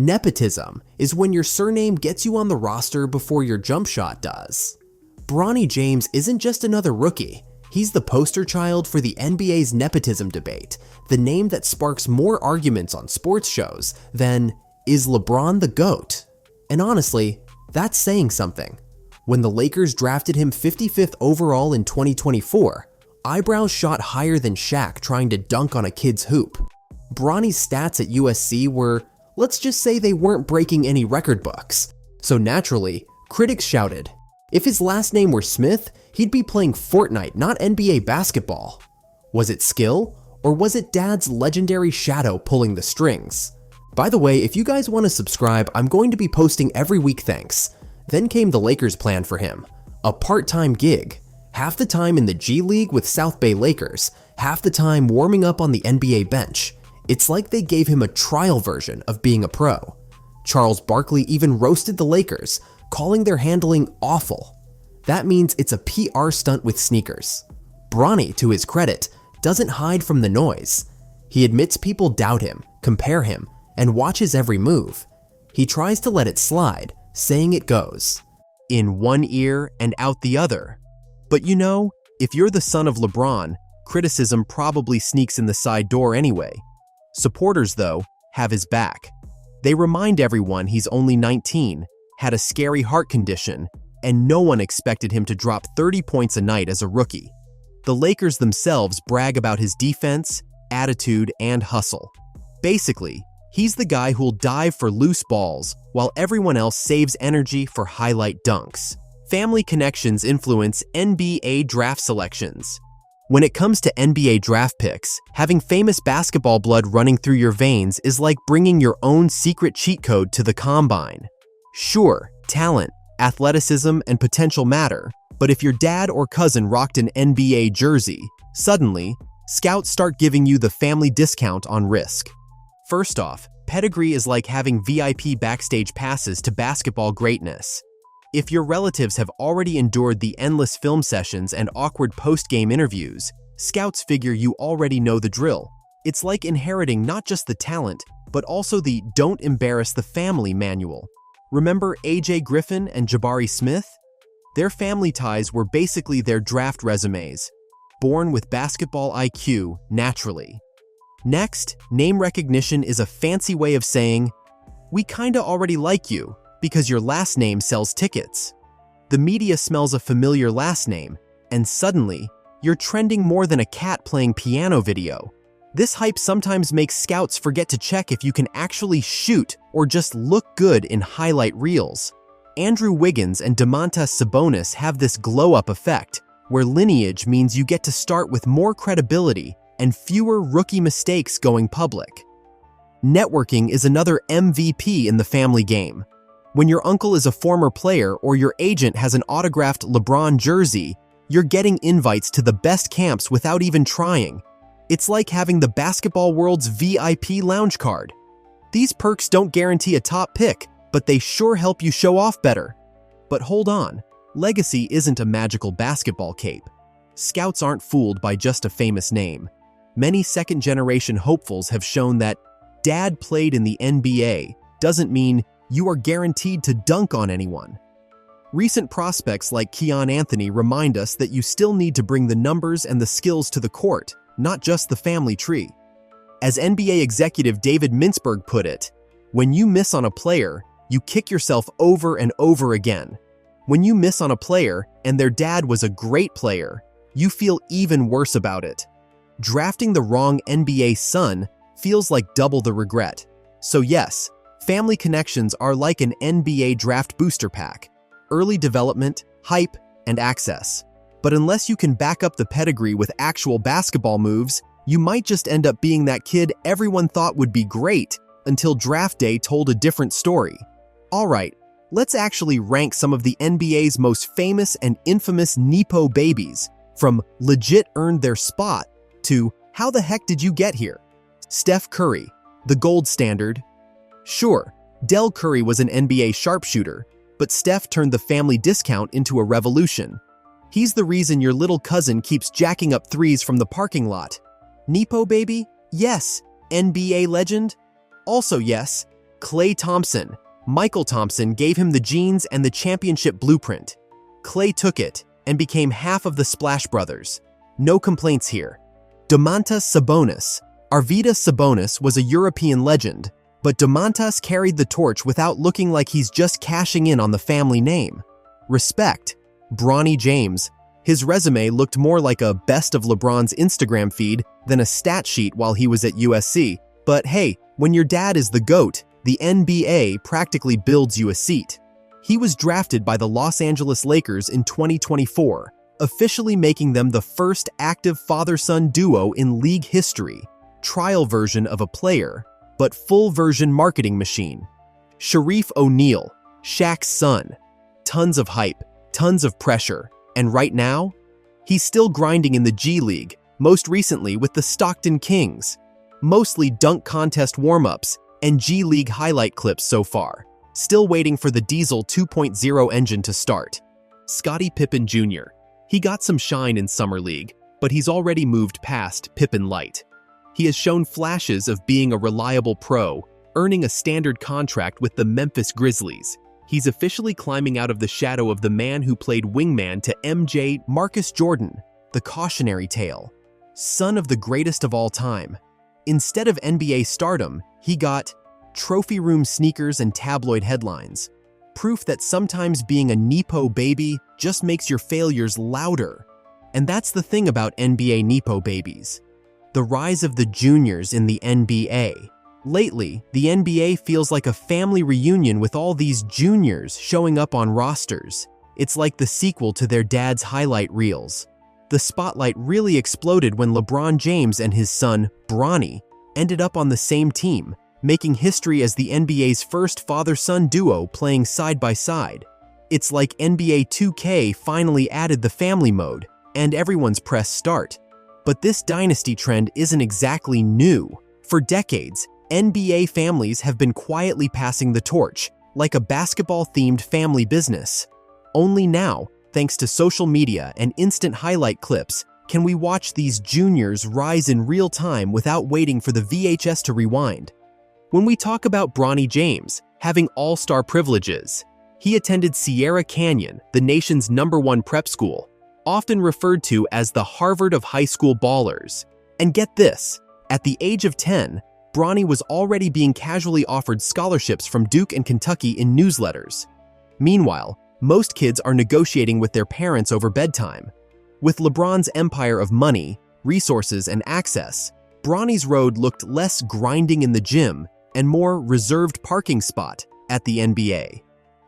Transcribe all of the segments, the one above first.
Nepotism is when your surname gets you on the roster before your jump shot does. Bronny James isn't just another rookie. He's the poster child for the NBA's nepotism debate, the name that sparks more arguments on sports shows than, is LeBron the GOAT? And honestly, that's saying something. When the Lakers drafted him 55th overall in 2024, eyebrows shot higher than Shaq trying to dunk on a kid's hoop. Bronny's stats at USC were, let's just say they weren't breaking any record books. So naturally, critics shouted, if his last name were Smith, he'd be playing Fortnite, not NBA basketball. Was it skill, or was it Dad's legendary shadow pulling the strings? By the way, if you guys want to subscribe, I'm going to be posting every week, thanks. Then came the Lakers' plan for him, a part-time gig. Half the time in the G League with South Bay Lakers, half the time warming up on the NBA bench. It's like they gave him a trial version of being a pro. Charles Barkley even roasted the Lakers, calling their handling awful. That means it's a PR stunt with sneakers. Bronny, to his credit, doesn't hide from the noise. He admits people doubt him, compare him, and watch his every move. He tries to let it slide, saying it goes in one ear and out the other. But you know, if you're the son of LeBron, criticism probably sneaks in the side door anyway. Supporters, though, have his back. They remind everyone he's only 19, had a scary heart condition, and no one expected him to drop 30 points a night as a rookie. The Lakers themselves brag about his defense, attitude, and hustle. Basically, he's the guy who'll dive for loose balls while everyone else saves energy for highlight dunks. Family connections influence NBA draft selections. When it comes to NBA draft picks, having famous basketball blood running through your veins is like bringing your own secret cheat code to the combine. Sure, talent, athleticism, and potential matter, but if your dad or cousin rocked an NBA jersey, suddenly, scouts start giving you the family discount on risk. First off, pedigree is like having VIP backstage passes to basketball greatness. If your relatives have already endured the endless film sessions and awkward post-game interviews, scouts figure you already know the drill. It's like inheriting not just the talent, but also the "don't embarrass the family" manual. Remember AJ Griffin and Jabari Smith? Their family ties were basically their draft resumes, born with basketball IQ naturally. Next, name recognition is a fancy way of saying, we kinda already like you, because your last name sells tickets. The media smells a familiar last name, and suddenly, you're trending more than a cat playing piano video. This hype sometimes makes scouts forget to check if you can actually shoot or just look good in highlight reels. Andrew Wiggins and Domantas Sabonis have this glow-up effect, where lineage means you get to start with more credibility and fewer rookie mistakes going public. Networking is another MVP in the family game. When your uncle is a former player or your agent has an autographed LeBron jersey, you're getting invites to the best camps without even trying. It's like having the basketball world's VIP lounge card. These perks don't guarantee a top pick, but they sure help you show off better. But hold on, legacy isn't a magical basketball cape. Scouts aren't fooled by just a famous name. Many second-generation hopefuls have shown that dad played in the NBA doesn't mean you are guaranteed to dunk on anyone. Recent prospects like Keon Anthony remind us that you still need to bring the numbers and the skills to the court, not just the family tree. As NBA executive David Mintzberg put it, when you miss on a player, you kick yourself over and over again. When you miss on a player and their dad was a great player, you feel even worse about it. Drafting the wrong NBA son feels like double the regret. So yes, family connections are like an NBA draft booster pack. Early development, hype, and access. But unless you can back up the pedigree with actual basketball moves, you might just end up being that kid everyone thought would be great until draft day told a different story. Alright, let's actually rank some of the NBA's most famous and infamous Nepo babies, from legit earned their spot to how the heck did you get here? Steph Curry, the gold standard. Sure, Del Curry was an NBA sharpshooter, but Steph turned the family discount into a revolution. He's the reason your little cousin keeps jacking up threes from the parking lot. Nepo baby? Yes. NBA legend? Also yes. Klay Thompson. Michael Thompson gave him the genes and the championship blueprint. Klay took it and became half of the Splash Brothers. No complaints here. Domantas Sabonis. Arvydas Sabonis was a European legend, but Domantas carried the torch without looking like he's just cashing in on the family name. Respect. Bronny James. His resume looked more like a best of LeBron's Instagram feed than a stat sheet while he was at USC. But hey, when your dad is the GOAT, the NBA practically builds you a seat. He was drafted by the Los Angeles Lakers in 2024, officially making them the first active father-son duo in league history. Trial version of a player, but full version marketing machine. Shareef O'Neal, Shaq's son. Tons of hype, tons of pressure, and right now, he's still grinding in the G League, most recently with the Stockton Kings. Mostly dunk contest warm-ups and G League highlight clips so far. Still waiting for the Diesel 2.0 engine to start. Scottie Pippen Jr. He got some shine in Summer League, but he's already moved past Pippen Light. He has shown flashes of being a reliable pro, earning a standard contract with the Memphis Grizzlies. He's officially climbing out of the shadow of the man who played wingman to MJ, Marcus Jordan, the cautionary tale. Son of the greatest of all time. Instead of NBA stardom, he got trophy room sneakers and tabloid headlines. Proof that sometimes being a Nepo baby just makes your failures louder. And that's the thing about NBA Nepo babies. The rise of the juniors in the NBA. Lately, the NBA feels like a family reunion with all these juniors showing up on rosters. It's like the sequel to their dad's highlight reels. The spotlight really exploded when LeBron James and his son, Bronny, ended up on the same team, making history as the NBA's first father-son duo playing side by side. It's like NBA 2K finally added the family mode, and everyone's pressed start. But this dynasty trend isn't exactly new. For decades, NBA families have been quietly passing the torch, like a basketball-themed family business. Only now, thanks to social media and instant highlight clips, can we watch these juniors rise in real time without waiting for the VHS to rewind. When we talk about Bronny James having all-star privileges, he attended Sierra Canyon, the nation's #1 prep school, often referred to as the Harvard of high school ballers. And get this, at the age of 10, Bronny was already being casually offered scholarships from Duke and Kentucky in newsletters. Meanwhile, most kids are negotiating with their parents over bedtime. With LeBron's empire of money, resources, and access, Bronny's road looked less grinding in the gym and more reserved parking spot at the NBA.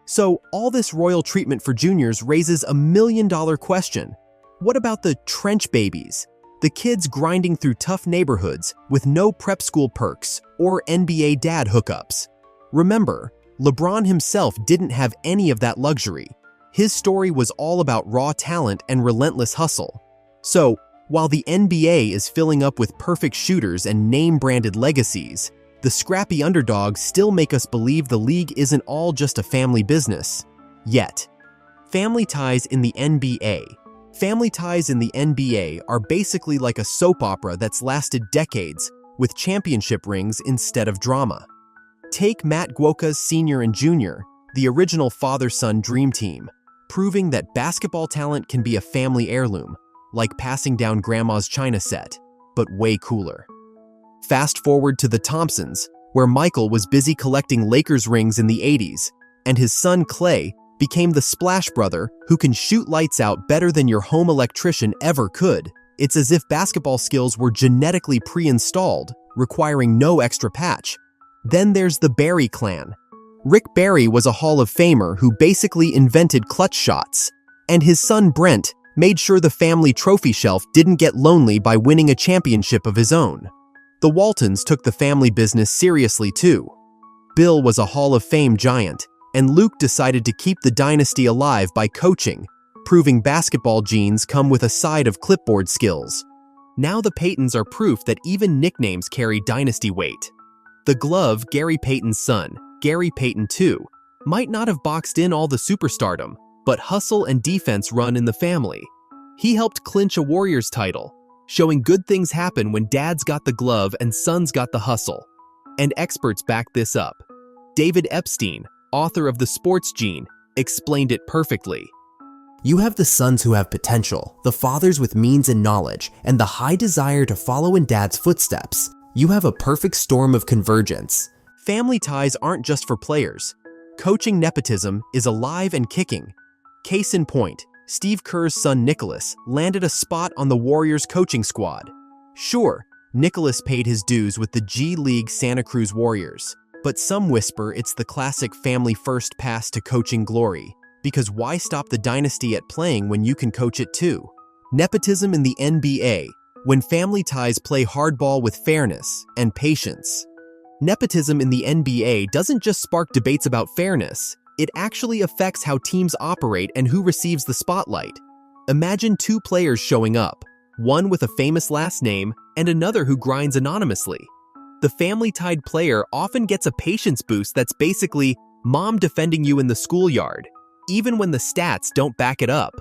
So all this royal treatment for juniors raises a million-dollar question. What about the trench babies? The kids grinding through tough neighborhoods with no prep school perks or NBA dad hookups. Remember, LeBron himself didn't have any of that luxury. His story was all about raw talent and relentless hustle. So, while the NBA is filling up with perfect shooters and name-branded legacies, the scrappy underdogs still make us believe the league isn't all just a family business. Yet, family ties in the NBA. Family ties in the NBA are basically like a soap opera that's lasted decades, with championship rings instead of drama. Take Matt Guoca's senior and junior, the original father-son dream team, proving that basketball talent can be a family heirloom, like passing down grandma's china set, but way cooler. Fast forward to the Thompsons, where Michael was busy collecting Lakers rings in the 80s, and his son Klay became the splash brother who can shoot lights out better than your home electrician ever could. It's as if basketball skills were genetically pre-installed, requiring no extra patch. Then there's the Barry clan. Rick Barry was a Hall of Famer who basically invented clutch shots, and his son Brent made sure the family trophy shelf didn't get lonely by winning a championship of his own. The Waltons took the family business seriously too. Bill was a Hall of Fame giant, and Luke decided to keep the dynasty alive by coaching, proving basketball genes come with a side of clipboard skills. Now the Paytons are proof that even nicknames carry dynasty weight. The glove, Gary Payton's son, Gary Payton II, might not have boxed in all the superstardom, but hustle and defense run in the family. He helped clinch a Warriors title, showing good things happen when dad's got the glove and son's got the hustle. And experts back this up. David Epstein, author of The Sports Gene, explained it perfectly. You have the sons who have potential, the fathers with means and knowledge, and the high desire to follow in dad's footsteps. You have a perfect storm of convergence. Family ties aren't just for players. Coaching nepotism is alive and kicking. Case in point, Steve Kerr's son Nicholas landed a spot on the Warriors coaching squad. Sure, Nicholas paid his dues with the G League Santa Cruz Warriors, but some whisper it's the classic family-first pass to coaching glory, because why stop the dynasty at playing when you can coach it too? Nepotism in the NBA, when family ties play hardball with fairness and patience. Nepotism in the NBA doesn't just spark debates about fairness, it actually affects how teams operate and who receives the spotlight. Imagine two players showing up, one with a famous last name and another who grinds anonymously. The family-tied player often gets a patience boost that's basically mom defending you in the schoolyard, even when the stats don't back it up.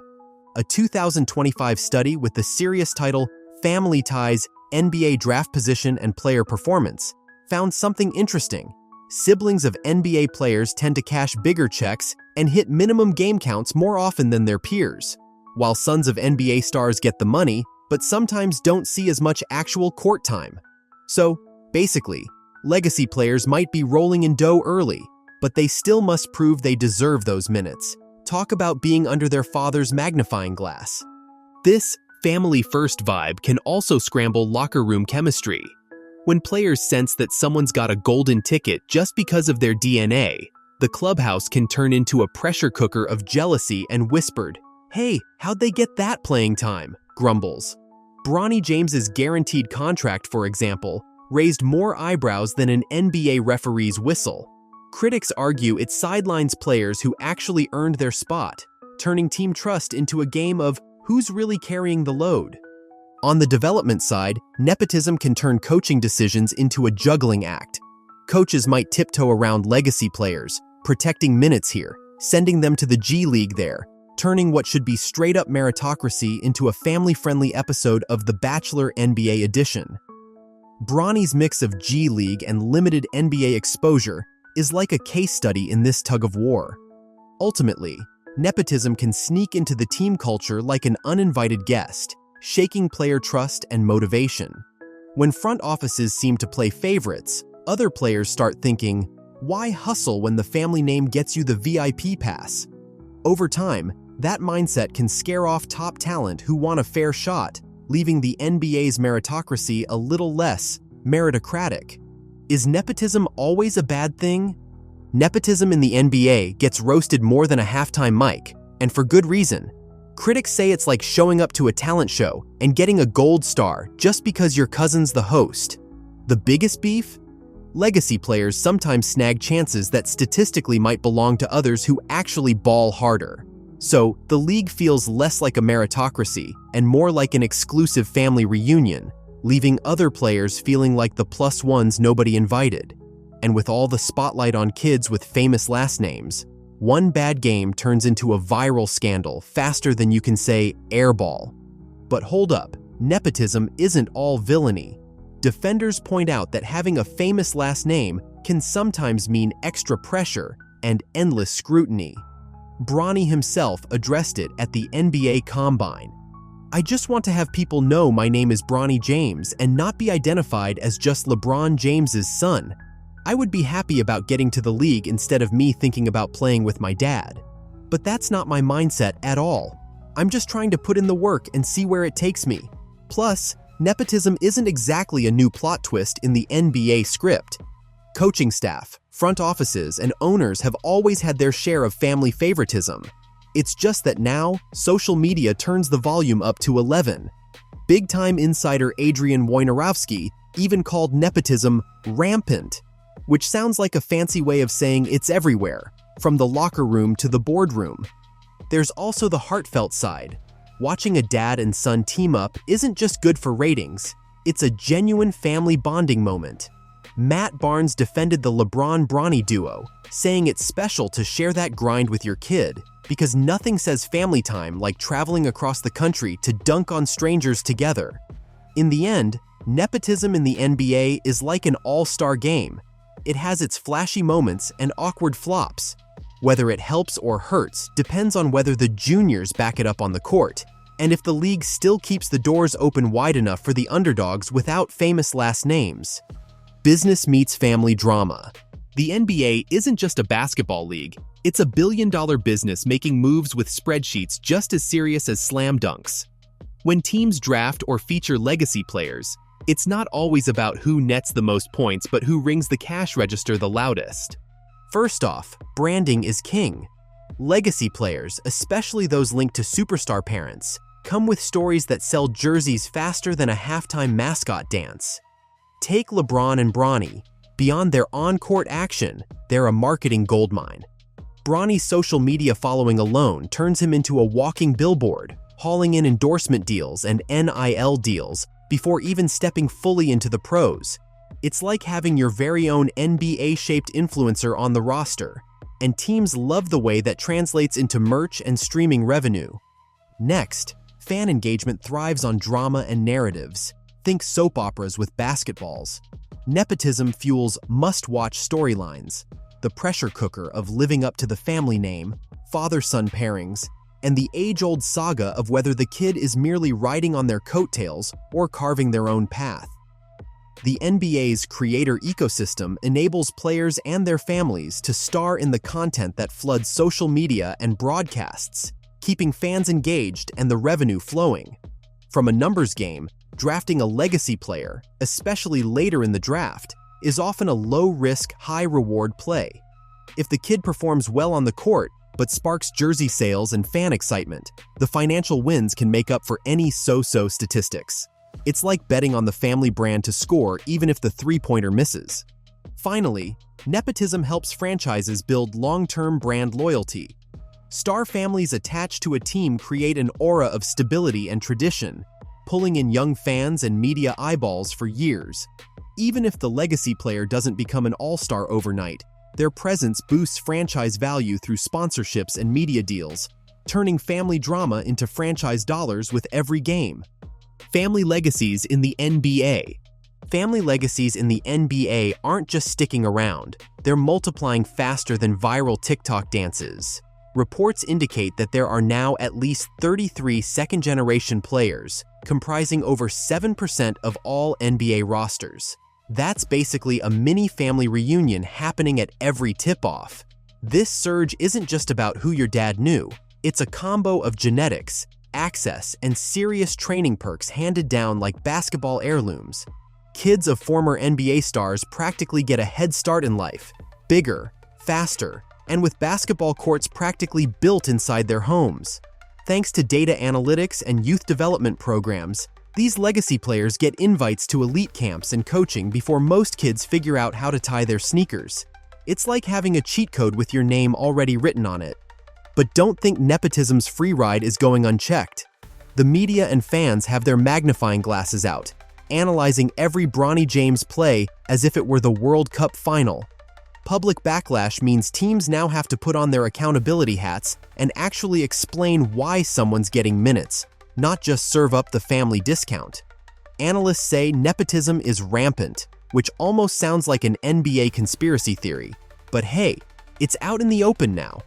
A 2025 study with the serious title Family Ties, NBA Draft Position and Player Performance found something interesting. Siblings of NBA players tend to cash bigger checks and hit minimum game counts more often than their peers, while sons of NBA stars get the money, but sometimes don't see as much actual court time. So, basically, legacy players might be rolling in dough early, but they still must prove they deserve those minutes. Talk about being under their father's magnifying glass. This family-first vibe can also scramble locker room chemistry. When players sense that someone's got a golden ticket just because of their DNA, the clubhouse can turn into a pressure cooker of jealousy and whispered, "Hey, how'd they get that playing time?" grumbles. Bronny James's guaranteed contract, for example, raised more eyebrows than an NBA referee's whistle. Critics argue it sidelines players who actually earned their spot, turning team trust into a game of who's really carrying the load. On the development side, nepotism can turn coaching decisions into a juggling act. Coaches might tiptoe around legacy players, protecting minutes here, sending them to the G League there, turning what should be straight-up meritocracy into a family-friendly episode of The Bachelor NBA edition. Bronny's mix of G League and limited NBA exposure is like a case study in this tug-of-war. Ultimately, nepotism can sneak into the team culture like an uninvited guest, shaking player trust and motivation. When front offices seem to play favorites, other players start thinking, why hustle when the family name gets you the VIP pass? Over time, that mindset can scare off top talent who want a fair shot, leaving the NBA's meritocracy a little less meritocratic. Is nepotism always a bad thing? Nepotism in the NBA gets roasted more than a halftime mic, and for good reason. Critics say it's like showing up to a talent show and getting a gold star just because your cousin's the host. The biggest beef? Legacy players sometimes snag chances that statistically might belong to others who actually ball harder. So, the league feels less like a meritocracy and more like an exclusive family reunion, leaving other players feeling like the plus ones nobody invited. And with all the spotlight on kids with famous last names, one bad game turns into a viral scandal faster than you can say airball. But hold up, nepotism isn't all villainy. Defenders point out that having a famous last name can sometimes mean extra pressure and endless scrutiny. Bronny himself addressed it at the NBA Combine. "I just want to have people know my name is Bronny James and not be identified as just LeBron James's son. I would be happy about getting to the league instead of me thinking about playing with my dad. But that's not my mindset at all. I'm just trying to put in the work and see where it takes me. Plus, nepotism isn't exactly a new plot twist in the NBA script. Coaching staff, front offices, and owners have always had their share of family favoritism. It's just that now, social media turns the volume up to 11. Big-time insider Adrian Wojnarowski even called nepotism rampant, which sounds like a fancy way of saying it's everywhere, from the locker room to the boardroom. There's also the heartfelt side. Watching a dad and son team up isn't just good for ratings, it's a genuine family bonding moment. Matt Barnes defended the LeBron-Bronny duo, saying it's special to share that grind with your kid, because nothing says family time like traveling across the country to dunk on strangers together. In the end, nepotism in the NBA is like an all-star game. It has its flashy moments and awkward flops. Whether it helps or hurts depends on whether the juniors back it up on the court, and if the league still keeps the doors open wide enough for the underdogs without famous last names. Business meets family drama. The NBA isn't just a basketball league, it's a billion-dollar business making moves with spreadsheets just as serious as slam dunks. When teams draft or feature legacy players, it's not always about who nets the most points but who rings the cash register the loudest. First off, branding is king. Legacy players, especially those linked to superstar parents, come with stories that sell jerseys faster than a halftime mascot dance. Take LeBron and Bronny. Beyond their on-court action, they're a marketing goldmine. Bronny's social media following alone turns him into a walking billboard, hauling in endorsement deals and NIL deals before even stepping fully into the pros. It's like having your very own NBA-shaped influencer on the roster, and teams love the way that translates into merch and streaming revenue. Next, fan engagement thrives on drama and narratives. Think soap operas with basketballs. Nepotism fuels must-watch storylines, the pressure cooker of living up to the family name, father-son pairings, and the age-old saga of whether the kid is merely riding on their coattails or carving their own path. The NBA's creator ecosystem enables players and their families to star in the content that floods social media and broadcasts, keeping fans engaged and the revenue flowing. From a numbers game, drafting a legacy player, especially later in the draft, is often a low-risk, high-reward play. If the kid performs well on the court, but sparks jersey sales and fan excitement, the financial wins can make up for any so-so statistics. It's like betting on the family brand to score even if the three-pointer misses. Finally, nepotism helps franchises build long-term brand loyalty. Star families attached to a team create an aura of stability and tradition, pulling in young fans and media eyeballs for years. Even if the legacy player doesn't become an all-star overnight, their presence boosts franchise value through sponsorships and media deals, turning family drama into franchise dollars with every game. Family legacies in the NBA. Family legacies in the NBA aren't just sticking around, they're multiplying faster than viral TikTok dances. Reports indicate that there are now at least 33 second-generation players, comprising over 7% of all NBA rosters. That's basically a mini family reunion happening at every tip-off. This surge isn't just about who your dad knew, it's a combo of genetics, access, and serious training perks handed down like basketball heirlooms. Kids of former NBA stars practically get a head start in life, bigger, faster, and with basketball courts practically built inside their homes. Thanks to data analytics and youth development programs, these legacy players get invites to elite camps and coaching before most kids figure out how to tie their sneakers. It's like having a cheat code with your name already written on it. But don't think nepotism's free ride is going unchecked. The media and fans have their magnifying glasses out, analyzing every Bronny James play as if it were the World Cup final. Public backlash means teams now have to put on their accountability hats and actually explain why someone's getting minutes, not just serve up the family discount. Analysts say nepotism is rampant, which almost sounds like an NBA conspiracy theory. But hey, it's out in the open now.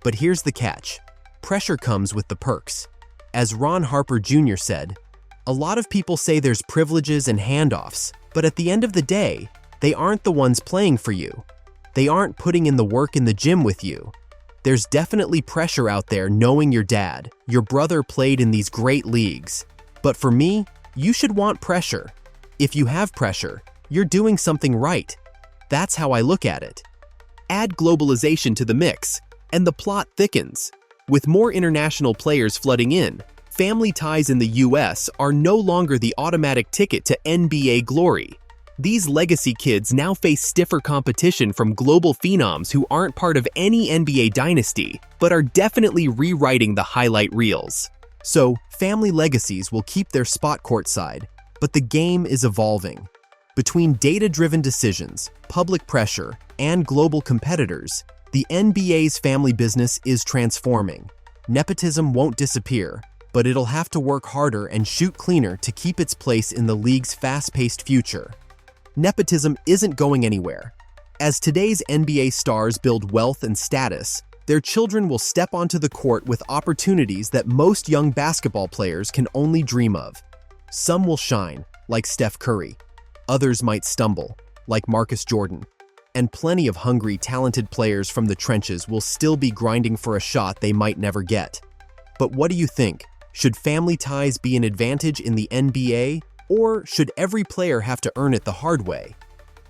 But here's the catch. Pressure comes with the perks. As Ron Harper Jr. said, a lot of people say there's privileges and handoffs, but at the end of the day, they aren't the ones playing for you. They aren't putting in the work in the gym with you. There's definitely pressure out there knowing your dad, your brother played in these great leagues. But for me, you should want pressure. If you have pressure, you're doing something right. That's how I look at it. Add globalization to the mix, and the plot thickens. With more international players flooding in, family ties in the US are no longer the automatic ticket to NBA glory. These legacy kids now face stiffer competition from global phenoms who aren't part of any NBA dynasty, but are definitely rewriting the highlight reels. So, family legacies will keep their spot courtside, but the game is evolving. Between data-driven decisions, public pressure, and global competitors, the NBA's family business is transforming. Nepotism won't disappear, but it'll have to work harder and shoot cleaner to keep its place in the league's fast-paced future. Nepotism isn't going anywhere. As today's NBA stars build wealth and status, their children will step onto the court with opportunities that most young basketball players can only dream of. Some will shine, like Steph Curry. Others might stumble, like Marcus Jordan. And plenty of hungry, talented players from the trenches will still be grinding for a shot they might never get. But what do you think? Should family ties be an advantage in the NBA, or should every player have to earn it the hard way?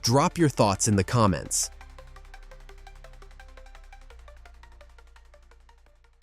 Drop your thoughts in the comments.